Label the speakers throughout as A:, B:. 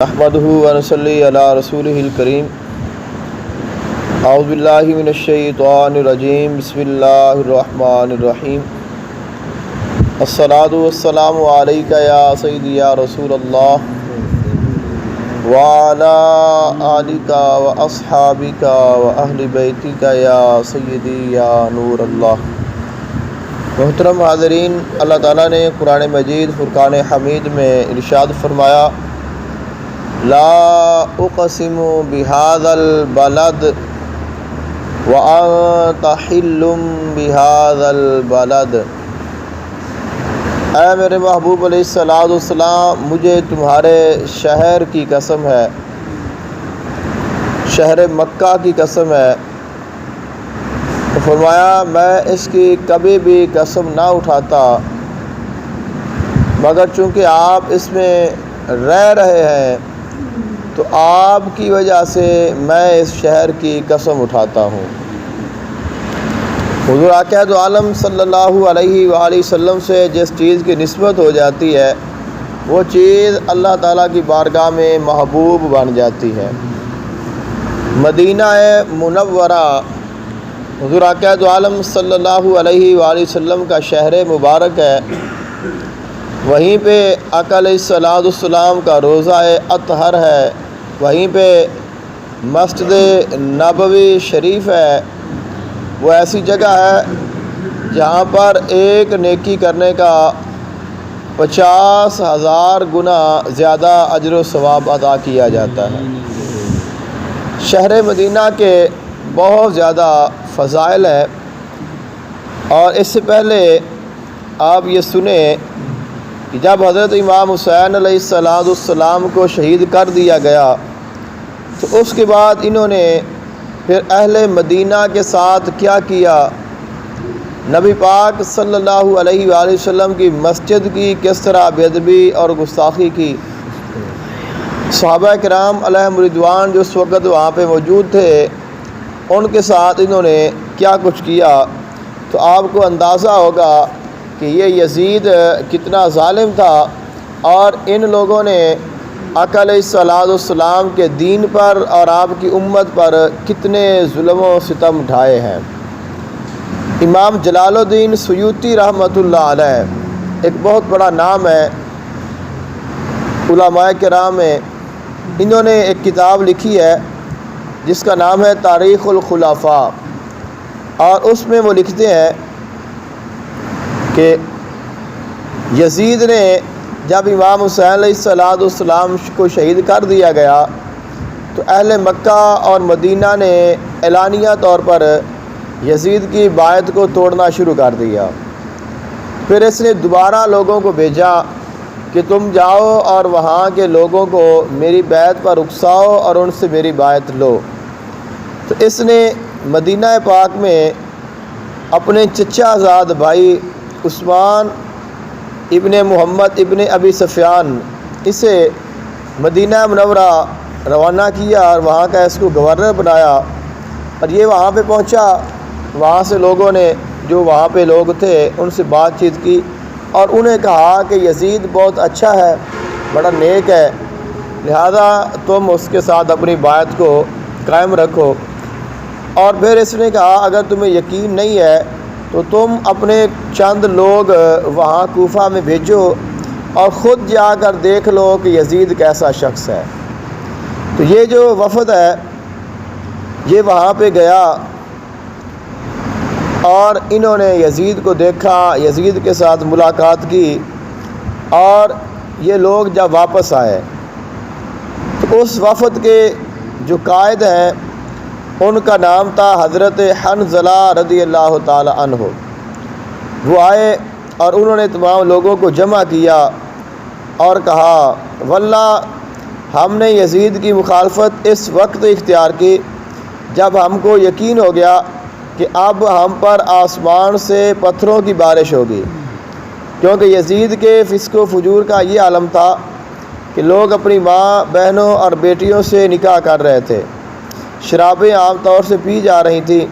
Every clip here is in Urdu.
A: نحمده ونصلي على رسوله الكريم اعوذ باللہ من الشیطان الرجیم بسم اللہ الرحمن الرحیم الصلاۃ والسلام علیک یا سیدی یا رسول اللہ وعلی آلک واصحابک واہل بیتک یا سیدی یا نور اللہ۔ محترم حاضرین، اللہ تعالیٰ نے قرآن مجید فرقان حمید میں ارشاد فرمایا، لا اقسم بهذا البلد وانت حل بهذا البلد۔ اے میرے محبوب علیہ السلام، مجھے تمہارے شہر کی قسم ہے، شہر مکہ کی قسم ہے۔ تو فرمایا میں اس کی کبھی بھی قسم نہ اٹھاتا مگر چونکہ آپ اس میں رہ رہے ہیں تو آپ کی وجہ سے میں اس شہر کی قسم اٹھاتا ہوں۔ حضور آقا دو عالم صلی اللہ علیہ وآلہ وسلم سے جس چیز کی نسبت ہو جاتی ہے وہ چیز اللہ تعالیٰ کی بارگاہ میں محبوب بن جاتی ہے۔ مدینہ منورہ حضور آقا دو عالم صلی اللہ علیہ وآلہ وسلم کا شہر مبارک ہے۔ وہیں پہ آقا علیہ السلام کا روضہ اطہر ہے، وہیں پہ مسجد نبوی شریف ہے۔ وہ ایسی جگہ ہے جہاں پر ایک نیکی کرنے کا 50,000 گنا زیادہ اجر و ثواب ادا کیا جاتا ہے۔ شہر مدینہ کے بہت زیادہ فضائل ہیں، اور اس سے پہلے آپ یہ سنیں کہ جب حضرت امام حسین علیہ السلام کو شہید کر دیا گیا تو اس کے بعد انہوں نے پھر اہل مدینہ کے ساتھ کیا کیا، نبی پاک صلی اللہ علیہ وآلہ وسلم کی مسجد کی کس طرح بے ادبی اور گستاخی کی۔ صحابہ کرام علیہم رضوان جو اس وقت وہاں پہ موجود تھے ان کے ساتھ انہوں نے کیا کچھ کیا، تو آپ کو اندازہ ہوگا کہ یہ یزید کتنا ظالم تھا، اور ان لوگوں نے آقا علیہ السلام کے دین پر اور آپ کی امت پر کتنے ظلم و ستم ڈھائے ہیں۔ امام جلال الدین سیوطی رحمۃ اللہ علیہ ایک بہت بڑا نام ہے علماء کرام میں، انہوں نے ایک کتاب لکھی ہے جس کا نام ہے تاریخ الخلفاء، اور اس میں وہ لکھتے ہیں کہ یزید نے جب امام حسین علیہ السلام کو شہید کر دیا گیا تو اہل مکہ اور مدینہ نے اعلانیہ طور پر یزید کی بیعت کو توڑنا شروع کر دیا۔ پھر اس نے دوبارہ لوگوں کو بھیجا کہ تم جاؤ اور وہاں کے لوگوں کو میری بیعت پر اکساؤ اور ان سے میری بیعت لو۔ تو اس نے مدینہ پاک میں اپنے چچا زاد بھائی عثمان ابن محمد ابن ابی سفیان اسے مدینہ منورہ روانہ کیا اور وہاں کا اس کو گورنر بنایا، اور یہ وہاں پہ پہنچا۔ وہاں سے لوگوں نے جو وہاں پہ لوگ تھے ان سے بات چیت کی اور انہیں کہا کہ یزید بہت اچھا ہے، بڑا نیک ہے، لہذا تم اس کے ساتھ اپنی بیعت کو قائم رکھو۔ اور پھر اس نے کہا اگر تمہیں یقین نہیں ہے تو تم اپنے چند لوگ وہاں کوفہ میں بھیجو اور خود جا کر دیکھ لو کہ یزید کیسا شخص ہے۔ تو یہ جو وفد ہے یہ وہاں پہ گیا اور انہوں نے یزید کو دیکھا، یزید کے ساتھ ملاقات کی، اور یہ لوگ جب واپس آئے تو اس وفد کے جو قائد ہیں ان کا نام تھا حضرت حنظلہ رضی اللہ تعالی عنہ۔ وہ آئے اور انہوں نے تمام لوگوں کو جمع کیا اور کہا واللہ ہم نے یزید کی مخالفت اس وقت اختیار کی جب ہم کو یقین ہو گیا کہ اب ہم پر آسمان سے پتھروں کی بارش ہوگی، کیونکہ یزید کے فسق و فجور کا یہ عالم تھا کہ لوگ اپنی ماں بہنوں اور بیٹیوں سے نکاح کر رہے تھے، شرابیں عام طور سے پی جا رہی تھیں،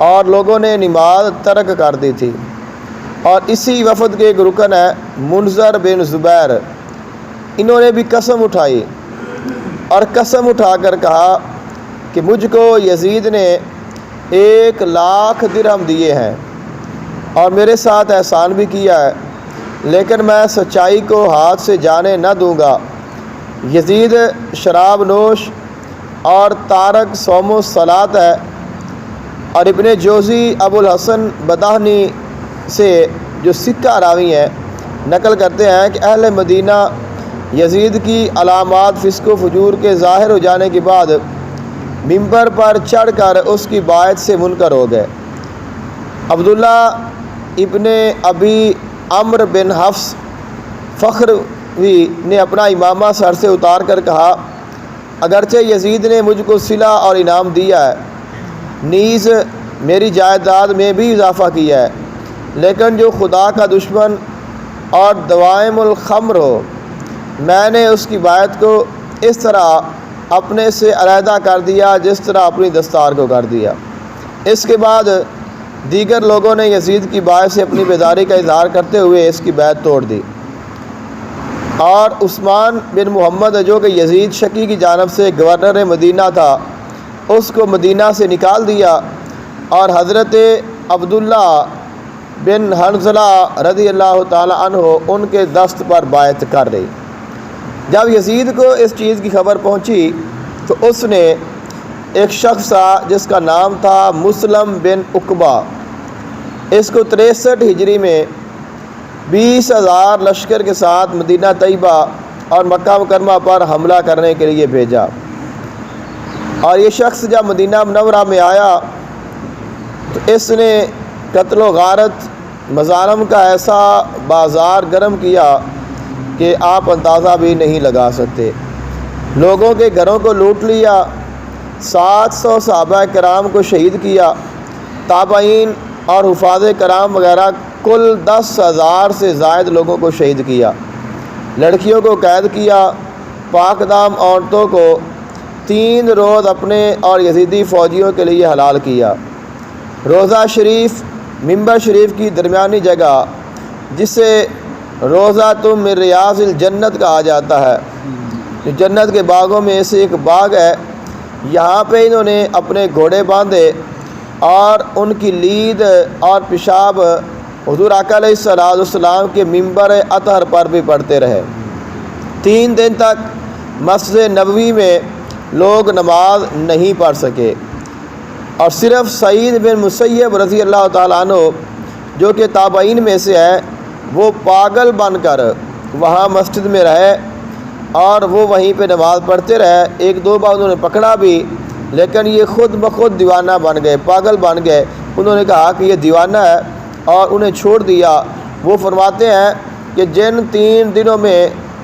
A: اور لوگوں نے نماز ترک کر دی تھی۔ اور اسی وفد کے ایک رکن ہے منذر بن زبیر، انہوں نے بھی قسم اٹھائی اور قسم اٹھا کر کہا کہ مجھ کو یزید نے 1,00,000 درہم دیے ہیں اور میرے ساتھ احسان بھی کیا ہے، لیکن میں سچائی کو ہاتھ سے جانے نہ دوں گا۔ یزید شراب نوش اور تارک صوم و صلات ہے۔ اور ابن جوزی ابو الحسن بدہنی سے جو سکہ راوی ہیں نقل کرتے ہیں کہ اہل مدینہ یزید کی علامات فسق و فجور کے ظاہر ہو جانے کے بعد ممبر پر چڑھ کر اس کی باعث سے منکر ہو گئے۔ عبداللہ ابن ابی عمرو بن حفص فخروی نے اپنا امامہ سر سے اتار کر کہا، اگرچہ یزید نے مجھ کو صلہ اور انعام دیا ہے، نیز میری جائیداد میں بھی اضافہ کیا ہے، لیکن جو خدا کا دشمن اور دوائم الخمر ہو، میں نے اس کی بیعت کو اس طرح اپنے سے علیحدہ کر دیا جس طرح اپنی دستار کو کر دیا۔ اس کے بعد دیگر لوگوں نے یزید کی باعث سے اپنی بیداری کا اظہار کرتے ہوئے اس کی بیعت توڑ دی، اور عثمان بن محمد جو کہ یزید شکی کی جانب سے گورنر مدینہ تھا، اس کو مدینہ سے نکال دیا، اور حضرت عبداللہ بن حنظلہ رضی اللہ تعالی عنہ ان کے دست پر بیعت کر رہی۔ جب یزید کو اس چیز کی خبر پہنچی تو اس نے ایک شخص تھا جس کا نام تھا مسلم بن عقبہ، اس کو 63 ہجری میں 20,000 لشکر کے ساتھ مدینہ طیبہ اور مکہ مکرمہ پر حملہ کرنے کے لیے بھیجا۔ اور یہ شخص جب مدینہ منورہ میں آیا تو اس نے قتل و غارت مظالم کا ایسا بازار گرم کیا کہ آپ اندازہ بھی نہیں لگا سکتے۔ لوگوں کے گھروں کو لوٹ لیا، 700 صحابہ کرام کو شہید کیا، تابعین اور حفاظ کرام وغیرہ کل 10,000 سے زائد لوگوں کو شہید کیا، لڑکیوں کو قید کیا، پاک دام عورتوں کو 3 روز اپنے اور یزیدی فوجیوں کے لیے حلال کیا۔ روضہ شریف ممبر شریف کی درمیانی جگہ جسے روضہ من ریاض الجنت کہا جاتا ہے، جنت کے باغوں میں سے ایک باغ ہے، یہاں پہ انہوں نے اپنے گھوڑے باندھے اور ان کی لید اور پیشاب حضور آقا علیہ السلام کے ممبر اطہر پر بھی پڑتے رہے۔ 3 دن تک مسجد نبوی میں لوگ نماز نہیں پڑھ سکے، اور صرف سعید بن مسیب رضی اللہ تعالیٰ عنہ جو کہ تابعین میں سے ہے، وہ پاگل بن کر وہاں مسجد میں رہے اور وہ وہیں پہ نماز پڑھتے رہے۔ 1-2 بار انہوں نے پکڑا بھی، لیکن یہ خود بخود دیوانہ بن گئے، پاگل بن گئے۔ انہوں نے کہا کہ یہ دیوانہ ہے اور انہیں چھوڑ دیا۔ وہ فرماتے ہیں کہ جن 3 دنوں میں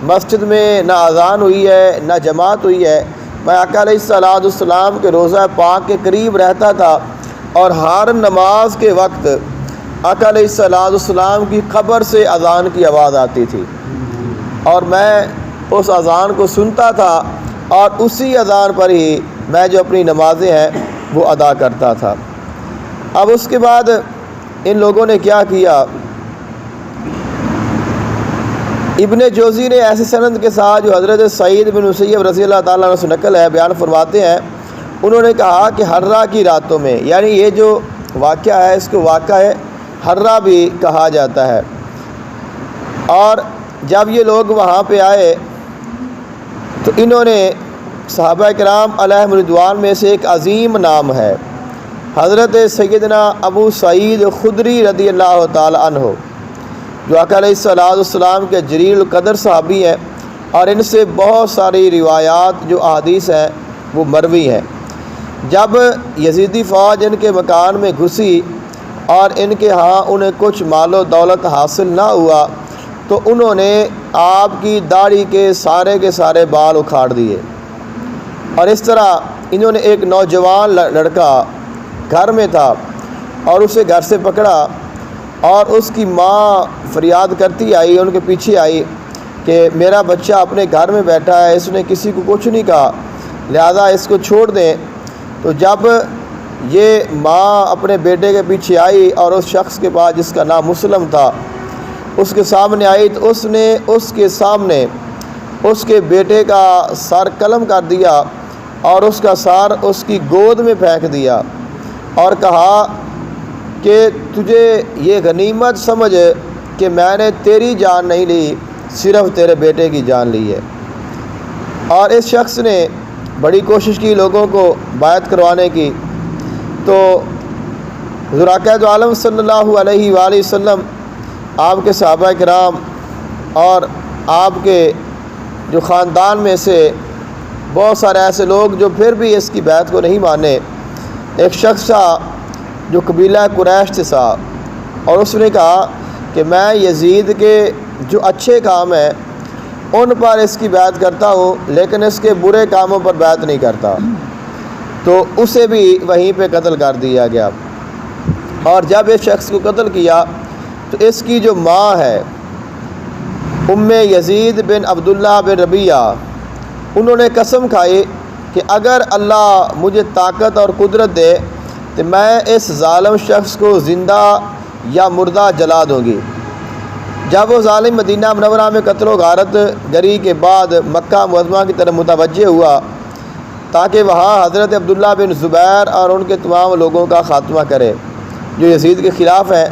A: مسجد میں نہ اذان ہوئی ہے نہ جماعت ہوئی ہے، میں آقا علیہ السلام کے روضہ پاک کے قریب رہتا تھا، اور ہر نماز کے وقت آقا علیہ السلام کی قبر سے اذان کی آواز آتی تھی، اور میں اس اذان کو سنتا تھا، اور اسی اذان پر ہی میں جو اپنی نمازیں ہیں وہ ادا کرتا تھا۔ اب اس کے بعد ان لوگوں نے کیا کیا؟ ابن جوزی نے ایسے سند کے ساتھ جو حضرت سعید بن مسیب رضی اللہ تعالیٰ عنہ سے نقل ہے بیان فرماتے ہیں، انہوں نے کہا کہ حرہ کی راتوں میں، یعنی یہ جو واقعہ ہے اس کو واقعہ حرہ بھی کہا جاتا ہے۔ اور جب یہ لوگ وہاں پہ آئے تو انہوں نے صحابہ کرام علیہم رضوان میں سے ایک عظیم نام ہے حضرت سیدنا ابو سعید خدری رضی اللہ تعالی عنہ، جو آقا علیہ السلام کے جلیل القدر صحابی ہیں، اور ان سے بہت ساری روایات جو احادیث ہیں وہ مروی ہیں۔ جب یزیدی فوج ان کے مکان میں گھسی اور ان کے ہاں انہیں کچھ مال و دولت حاصل نہ ہوا تو انہوں نے آپ کی داڑھی کے سارے بال اکھاڑ دیے، اور اس طرح انہوں نے ایک نوجوان لڑکا گھر میں تھا اور اسے گھر سے پکڑا، اور اس کی ماں فریاد کرتی آئی، ان کے پیچھے آئی کہ میرا بچہ اپنے گھر میں بیٹھا ہے، اس نے کسی کو کچھ نہیں کہا، لہذا اس کو چھوڑ دیں۔ تو جب یہ ماں اپنے بیٹے کے پیچھے آئی اور اس شخص کے پاس جس کا نام مسلم تھا اس کے سامنے آئی، تو اس نے اس کے سامنے اس کے بیٹے کا سر قلم کر دیا اور اس کا سر اس کی گود میں پھینک دیا اور کہا کہ تجھے یہ غنیمت سمجھ کہ میں نے تیری جان نہیں لی، صرف تیرے بیٹے کی جان لی ہے۔ اور اس شخص نے بڑی کوشش کی لوگوں کو بیعت کروانے کی، تو حضور اقدس عالم صلی اللہ علیہ وآلہ وسلم، آپ کے صحابہ کرام اور آپ کے جو خاندان میں سے بہت سارے ایسے لوگ جو پھر بھی اس کی بیعت کو نہیں مانے، ایک شخص تھا جو قبیلہ قریش سے تھا، اور اس نے کہا کہ میں یزید کے جو اچھے کام ہیں ان پر اس کی بیعت کرتا ہوں، لیکن اس کے برے کاموں پر بیعت نہیں کرتا، تو اسے بھی وہیں پہ قتل کر دیا گیا۔ اور جب اس شخص کو قتل کیا تو اس کی جو ماں ہے ام یزید بن عبداللہ بن ربیعہ، انہوں نے قسم کھائی کہ اگر اللہ مجھے طاقت اور قدرت دے تو میں اس ظالم شخص کو زندہ یا مردہ جلا دوں گی۔ جب وہ ظالم مدینہ منورہ میں قتل و غارت گری کے بعد مکہ معظمہ کی طرف متوجہ ہوا تاکہ وہاں حضرت عبداللہ بن زبیر اور ان کے تمام لوگوں کا خاتمہ کرے جو یزید کے خلاف ہیں،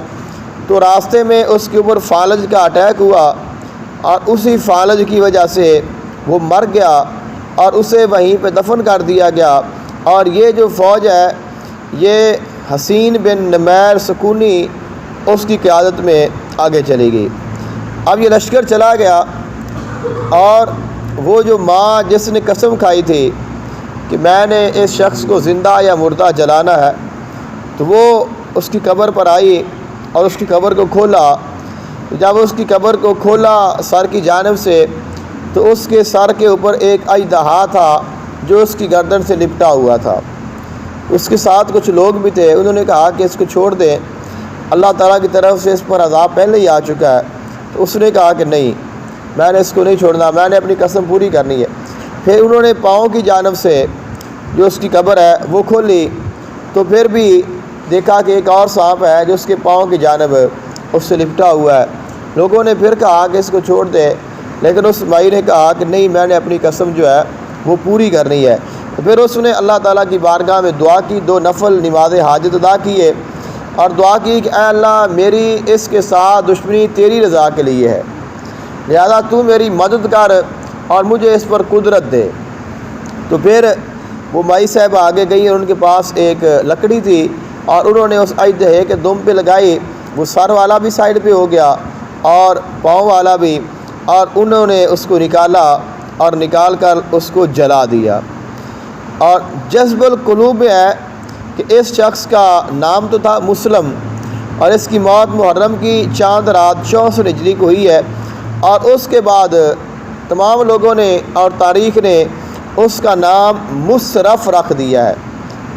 A: تو راستے میں اس کے اوپر فالج کا اٹیک ہوا اور اسی فالج کی وجہ سے وہ مر گیا اور اسے وہیں پہ دفن کر دیا گیا۔ اور یہ جو فوج ہے یہ حسین بن نمیر سکونی اس کی قیادت میں آگے چلی گئی۔ اب یہ لشکر چلا گیا اور وہ جو ماں جس نے قسم کھائی تھی کہ میں نے اس شخص کو زندہ یا مردہ جلانا ہے، تو وہ اس کی قبر پر آئی اور اس کی قبر کو کھولا۔ جب اس کی قبر کو کھولا سر کی جانب سے، تو اس کے سر کے اوپر ایک اژدہا تھا جو اس کی گردن سے لپٹا ہوا تھا۔ اس کے ساتھ کچھ لوگ بھی تھے، انہوں نے کہا کہ اس کو چھوڑ دیں، اللہ تعالیٰ کی طرف سے اس پر عذاب پہلے ہی آ چکا ہے۔ تو اس نے کہا کہ نہیں، میں نے اس کو نہیں چھوڑنا، میں نے اپنی قسم پوری کرنی ہے۔ پھر انہوں نے پاؤں کی جانب سے جو اس کی قبر ہے وہ کھولی، تو پھر بھی دیکھا کہ ایک اور سانپ ہے جو اس کے پاؤں کی جانب اس سے لپٹا ہوا ہے۔ لوگوں نے پھر کہا کہ اس کو چھوڑ دے، لیکن اس مائی نے کہا کہ نہیں، میں نے اپنی قسم جو ہے وہ پوری کرنی ہے۔ تو پھر اس نے اللہ تعالیٰ کی بارگاہ میں دعا کی، 2 نفل نماز حاجت ادا کیے اور دعا کی کہ اے اللہ، میری اس کے ساتھ دشمنی تیری رضا کے لیے ہے، لہذا تو میری مدد کر اور مجھے اس پر قدرت دے۔ تو پھر وہ مائی صاحب آگے گئی اور ان کے پاس ایک لکڑی تھی اور انہوں نے اس اژدہے کے دم پہ لگائی، وہ سر والا بھی سائڈ پہ ہو گیا اور پاؤں والا بھی، اور انہوں نے اس کو نکالا اور نکال کر اس کو جلا دیا۔ اور جذب القلوب میں ہے کہ اس شخص کا نام تو تھا مسلم، اور اس کی موت محرم کی چاند رات 64 ہجری کو ہوئی ہے، اور اس کے بعد تمام لوگوں نے اور تاریخ نے اس کا نام مصرف رکھ دیا ہے۔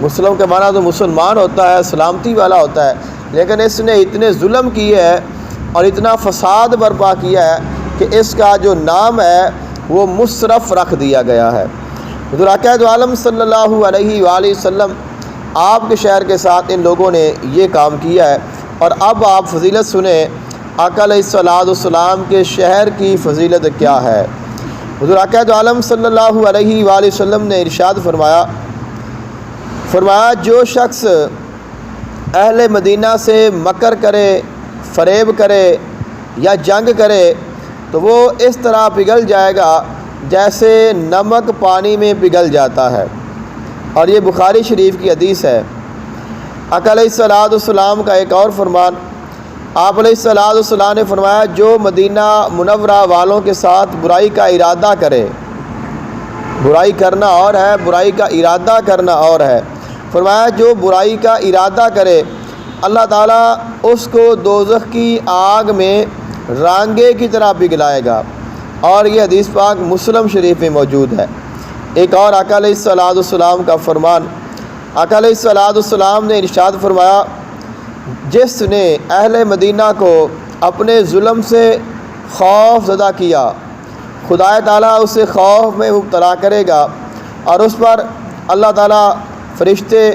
A: مسلم کا معنی تو مسلمان ہوتا ہے، سلامتی والا ہوتا ہے، لیکن اس نے اتنے ظلم کیے ہیں اور اتنا فساد برپا کیا ہے کہ اس کا جو نام ہے وہ مصرف رکھ دیا گیا ہے۔ حضور اقدس عالم صلی اللہ علیہ وآلہ وسلم آپ کے شہر کے ساتھ ان لوگوں نے یہ کام کیا ہے۔ اور اب آپ فضیلت سنیں آقا علیہ الصلوۃ والسلام کے شہر کی فضیلت کیا ہے۔ حضور اقدس عالم صلی اللہ علیہ وآلہ وسلم نے ارشاد فرمایا جو شخص اہل مدینہ سے مکر کرے، فریب کرے یا جنگ کرے تو وہ اس طرح پگھل جائے گا جیسے نمک پانی میں پگھل جاتا ہے، اور یہ بخاری شریف کی حدیث ہے۔ آقا علیہ الصلوۃ والسلام کا ایک اور فرمان، آپ علیہ الصلوۃ والسلام نے فرمایا جو مدینہ منورہ والوں کے ساتھ برائی کا ارادہ کرے، برائی کرنا اور ہے، برائی کا ارادہ کرنا اور ہے، فرمایا جو برائی کا ارادہ کرے اللہ تعالیٰ اس کو دوزخ کی آگ میں رانگے کی طرح پگھلائے گا، اور یہ حدیث پاک مسلم شریف میں موجود ہے۔ ایک اور آقا علیہ الصلوۃ والسلام کا فرمان، آقا علیہ الصلوۃ والسلام نے ارشاد فرمایا جس نے اہل مدینہ کو اپنے ظلم سے خوف زدہ کیا، خدا تعالیٰ اسے خوف میں مبتلا کرے گا، اور اس پر اللہ تعالیٰ، فرشتے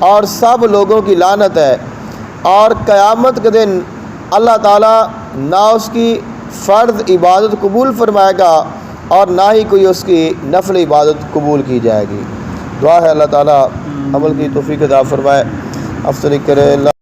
A: اور سب لوگوں کی لعنت ہے، اور قیامت کے دن اللہ تعالیٰ نہ اس کی فرض عبادت قبول فرمائے گا اور نہ ہی کوئی اس کی نفل عبادت قبول کی جائے گی۔ دعا ہے اللہ تعالیٰ عمل کی توفیق عطا فرمائے، افضل کرے اللہ